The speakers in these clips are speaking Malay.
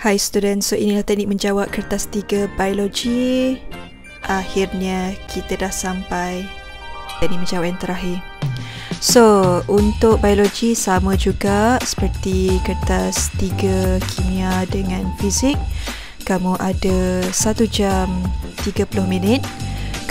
Hai student, so inilah teknik menjawab kertas 3 biologi. Akhirnya kita dah sampai teknik menjawab yang terakhir. So, untuk biologi sama juga seperti kertas 3 kimia dengan fizik. Kamu ada 1 jam 30 minit.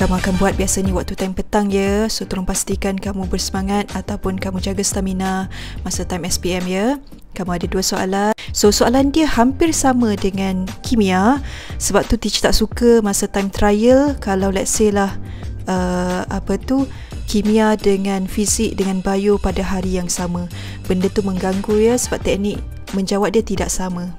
Kamu akan buat biasanya waktu time petang ya. So, tolong pastikan kamu bersemangat ataupun kamu jaga stamina masa time SPM ya. Kamu ada 2 soalan. So, soalan dia hampir sama dengan kimia. Sebab tu teacher tak suka masa time trial kalau let's say lah kimia dengan fizik dengan bio pada hari yang sama. Benda tu mengganggu ya sebab teknik menjawab dia tidak sama.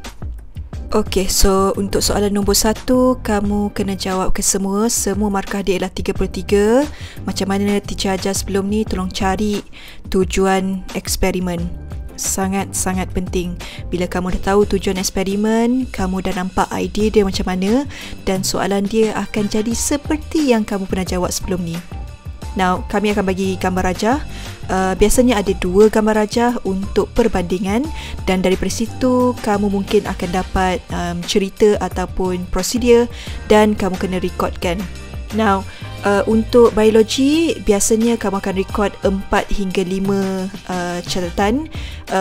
Okey, so untuk soalan nombor 1, kamu kena jawab ke semua. Semua markah dia ialah 33. Macam mana teacher ajar sebelum ni, tolong cari tujuan eksperimen. Sangat-sangat penting. Bila kamu dah tahu tujuan eksperimen, kamu dah nampak idea dia macam mana dan soalan dia akan jadi seperti yang kamu pernah jawab sebelum ni. Now, kami akan bagi gambar rajah. Biasanya ada 2 gambar rajah untuk perbandingan dan daripada situ kamu mungkin akan dapat cerita ataupun prosedur dan kamu kena rekodkan. Now, untuk biologi biasanya kamu akan rekod 4 hingga 5 catatan.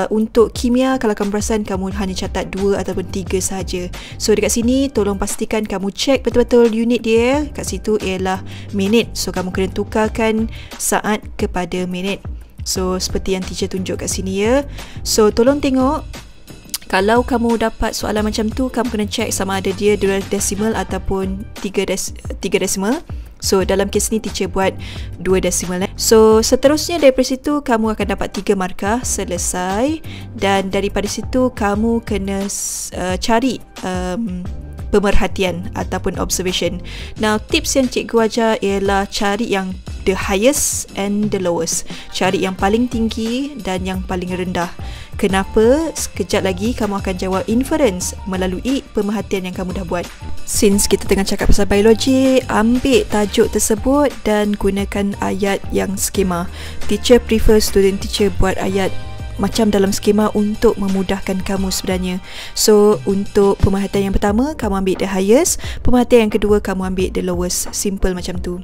Untuk kimia kalau kamu perasan kamu hanya catat 2 ataupun 3 sahaja. So dekat sini tolong pastikan kamu cek betul-betul unit dia. Kat situ ialah minit. So kamu kena tukarkan saat kepada minit. So seperti yang teacher tunjuk kat sini ya. So tolong tengok. Kalau kamu dapat soalan macam tu, kamu kena cek sama ada dia 2 desimal ataupun 3 desimal. So dalam kes ni teacher buat 2 desimal. So seterusnya daripada situ kamu akan dapat 3 markah selesai. Dan daripada situ kamu kena cari pemerhatian ataupun observation. Now tips yang cikgu ajar ialah cari yang the highest and the lowest. Cari yang paling tinggi dan yang paling rendah. Kenapa? Sekejap lagi kamu akan jawab inference melalui pemerhatian yang kamu dah buat. Since kita tengah cakap pasal biologi, ambil tajuk tersebut dan gunakan ayat yang skema. Teacher prefer student teacher buat ayat macam dalam skema untuk memudahkan kamu sebenarnya. So, untuk pemerhatian yang pertama, kamu ambil the highest. Pemerhatian yang kedua, kamu ambil the lowest. Simple macam tu.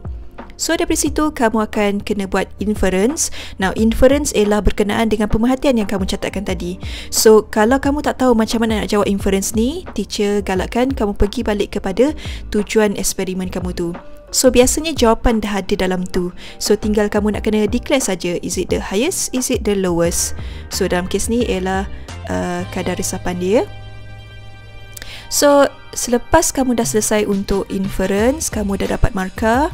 So daripada situ kamu akan kena buat inference. Now inference ialah berkenaan dengan pemerhatian yang kamu catatkan tadi. So kalau kamu tak tahu macam mana nak jawab inference ni, teacher galakkan kamu pergi balik kepada tujuan eksperimen kamu tu. So biasanya jawapan dah ada dalam tu. So tinggal kamu nak kena declare saja, is it the highest, is it the lowest. So dalam kes ni ialah kadar resapan dia. So selepas kamu dah selesai untuk inference, kamu dah dapat markah.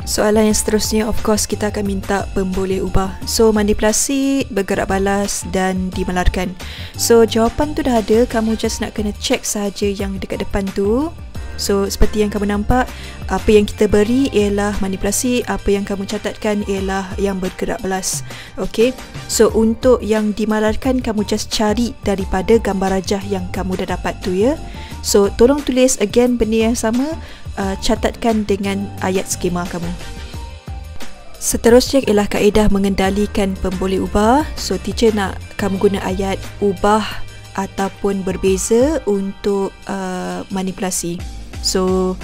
Soalan yang seterusnya, of course, kita akan minta pemboleh ubah. So, manipulasi, bergerak balas dan dimalarkan. So, jawapan tu dah ada. Kamu just nak kena check sahaja yang dekat depan tu. So, seperti yang kamu nampak, apa yang kita beri ialah manipulasi. Apa yang kamu catatkan ialah yang bergerak balas. Okay. So, untuk yang dimalarkan, kamu just cari daripada gambar rajah yang kamu dah dapat tu ya. So, tolong tulis again benda yang sama. Catatkan dengan ayat skema kamu. Seterusnya ialah kaedah mengendalikan pemboleh ubah. So teacher nak kamu guna ayat ubah ataupun berbeza untuk manipulasi. So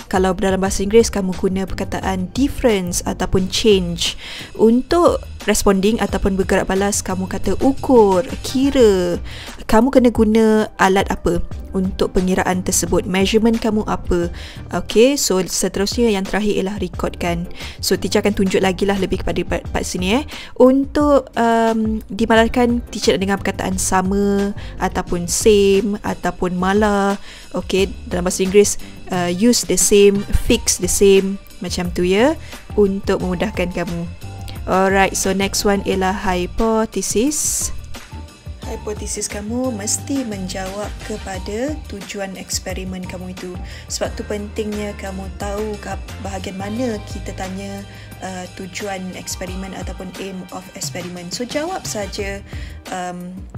kalau dalam bahasa Inggeris kamu guna perkataan difference ataupun change. Untuk responding ataupun bergerak balas kamu kata ukur, kira. Kamu kena guna alat apa untuk pengiraan tersebut, measurement kamu apa. Okay, so seterusnya yang terakhir ialah rekodkan. So teacher akan tunjuk lagi lah lebih kepada part sini Untuk dimalarkan, teacher nak dengar perkataan sama ataupun same ataupun malah. Okay, dalam bahasa Inggeris use the same, fix the same, macam tu ya, untuk memudahkan kamu. Alright, so next one ialah hipotesis. Hipotesis kamu mesti menjawab kepada tujuan eksperimen kamu itu. Sebab tu pentingnya kamu tahu bahagian mana kita tanya tujuan eksperimen ataupun aim of eksperimen. So jawab saja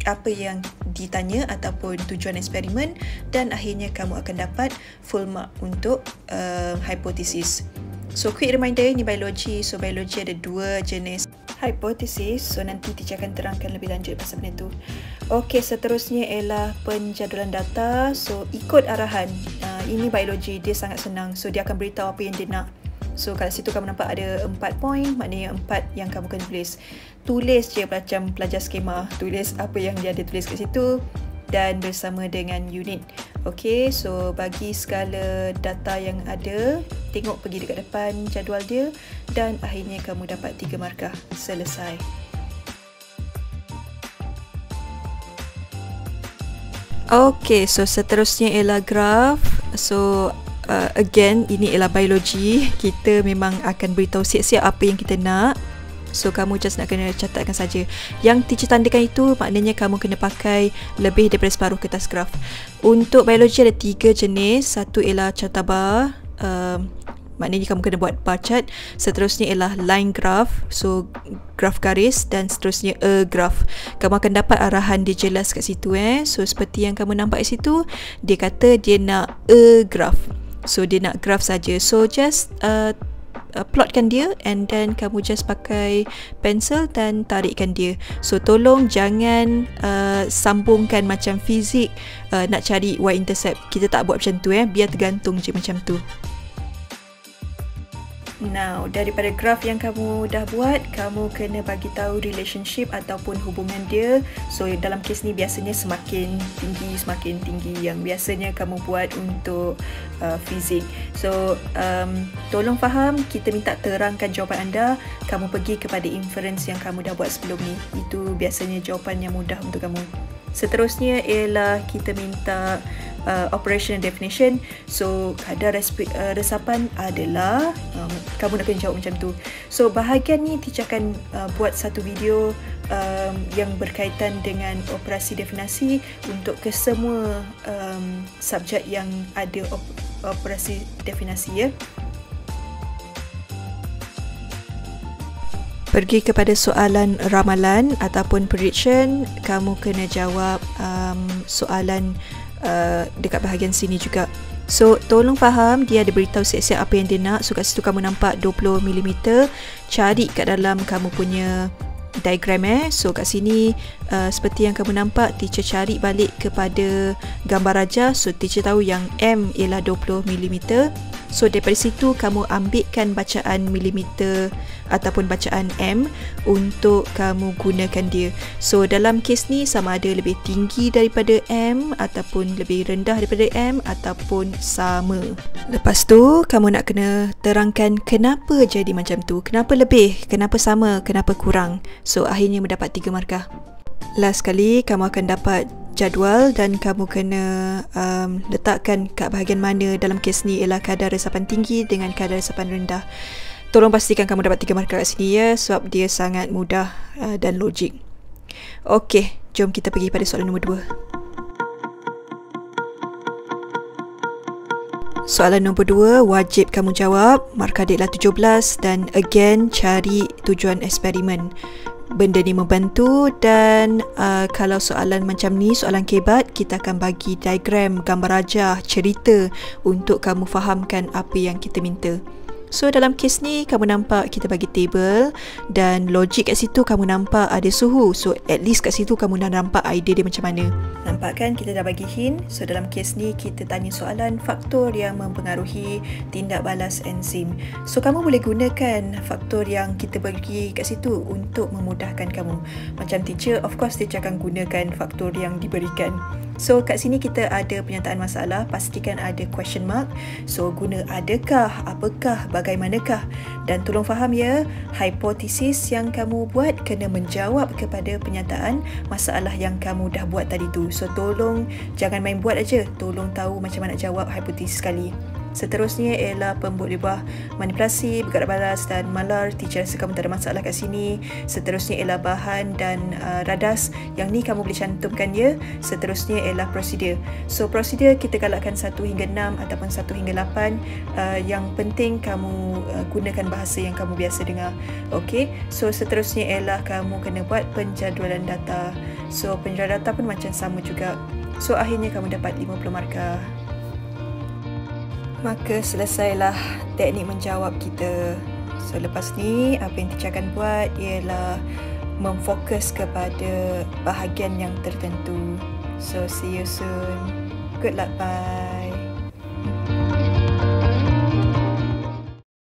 apa yang ditanya ataupun tujuan eksperimen dan akhirnya kamu akan dapat full mark untuk hipotesis. So quick reminder, ni biologi. So biologi ada 2 jenis. hipotesis. So nanti teacher akan terangkan lebih lanjut pasal benda tu. Okey, seterusnya ialah penjadualan data. So ikut arahan. Ini biologi, dia sangat senang. So dia akan beritahu apa yang dia nak. So kat situ kamu nampak ada 4 point, maknanya 4 yang kamu kena tulis. Tulis je macam pelajar skema, tulis apa yang dia ada tulis kat situ dan bersama dengan unit. Okey, so bagi segala data yang ada, tengok pergi dekat depan jadual dia dan akhirnya kamu dapat 3 markah. Selesai. Okey, so seterusnya ialah graf. So again, ini ialah biologi. Kita memang akan beritahu siap-siap apa yang kita nak. So kamu just nak kena catatkan saja. Yang teacher tandakan itu maknanya kamu kena pakai lebih daripada separuh kertas graf. Untuk biologi ada 3 jenis. Satu ialah carta bar, maknanya kamu kena buat bar chart. Seterusnya ialah line graph, so graf garis, dan seterusnya a graph. Kamu akan dapat arahan dia jelas kat situ. So seperti yang kamu nampak kat situ, dia kata dia nak a graph. So dia nak graph saja. So just plotkan dia and then kamu just pakai pensel dan tarikkan dia. So tolong jangan sambungkan macam fizik nak cari y-intercept. Kita tak buat macam tu. Biar tergantung je macam tu. Now, daripada graf yang kamu dah buat, kamu kena bagi tahu relationship ataupun hubungan dia. So dalam kes ni biasanya semakin tinggi yang biasanya kamu buat untuk fizik. So tolong faham, kita minta terangkan jawapan anda. Kamu pergi kepada inference yang kamu dah buat sebelum ni. Itu biasanya jawapan yang mudah untuk kamu. Seterusnya ialah kita minta operation and definition. So kadar resapan adalah kamu nak kena jawab macam tu. So bahagian ni teacher akan buat satu video yang berkaitan dengan operasi definasi untuk kesemua subjek yang ada operasi definasi. Pergi kepada soalan ramalan ataupun prediction. Kamu kena jawab soalan dekat bahagian sini juga. So tolong faham, dia ada beritahu siap-siap apa yang dia nak. So kat situ kamu nampak 20mm. Cari kat dalam kamu punya diagram. So kat sini seperti yang kamu nampak, teacher cari balik kepada gambar raja. So teacher tahu yang M ialah 20mm. So daripada situ kamu ambilkan bacaan milimeter ataupun bacaan M untuk kamu gunakan dia. So dalam kes ni sama ada lebih tinggi daripada M ataupun lebih rendah daripada M ataupun sama. Lepas tu kamu nak kena terangkan kenapa jadi macam tu. Kenapa lebih, kenapa sama, kenapa kurang. So akhirnya mendapat 3 markah. Last sekali kamu akan dapat jadual dan kamu kena letakkan kat bahagian mana dalam kes ni ialah kadar resapan tinggi dengan kadar resapan rendah. Tolong pastikan kamu dapat 3 markah kat sini ya, sebab dia sangat mudah dan logik. Okey, jom kita pergi pada soalan nombor 2. Soalan nombor 2 wajib kamu jawab. Markah dia adalah 17 dan again cari tujuan eksperimen. Benda ni membantu dan kalau soalan macam ni, soalan kebat, kita akan bagi diagram, gambar rajah, cerita untuk kamu fahamkan apa yang kita minta. So dalam kes ni kamu nampak kita bagi table dan logik kat situ kamu nampak ada suhu. So at least kat situ kamu dah nampak idea dia macam mana. Nampak kan kita dah bagi hint. So dalam kes ni kita tanya soalan faktor yang mempengaruhi tindak balas enzim. So kamu boleh gunakan faktor yang kita bagi kat situ untuk memudahkan kamu. Macam teacher, of course teacher akan gunakan faktor yang diberikan. So kat sini kita ada pernyataan masalah, pastikan ada question mark. So guna adakah, apakah, bagaimanakah. Dan tolong faham ya, hipotesis yang kamu buat kena menjawab kepada pernyataan masalah yang kamu dah buat tadi tu. So tolong jangan main buat aja, tolong tahu macam mana nak jawab hipotesis sekali. Seterusnya ialah pembuat lebah, manipulasi, bergerak balas dan malar. Teacher rasa kamu tak ada masalah kat sini. Seterusnya ialah bahan dan radas. Yang ni kamu boleh cantumkan ya. Seterusnya ialah prosedur. So prosedur kita galakkan 1 hingga 6 ataupun 1 hingga 8. Yang penting kamu gunakan bahasa yang kamu biasa dengar. Okey. So seterusnya ialah kamu kena buat penjadualan data. So penjadualan data pun macam sama juga. So akhirnya kamu dapat 50 markah. Maka selesailah teknik menjawab kita So lepas ni apa yang teacher akan buat ialah memfokus kepada bahagian yang tertentu. So see you soon. Good luck, bye.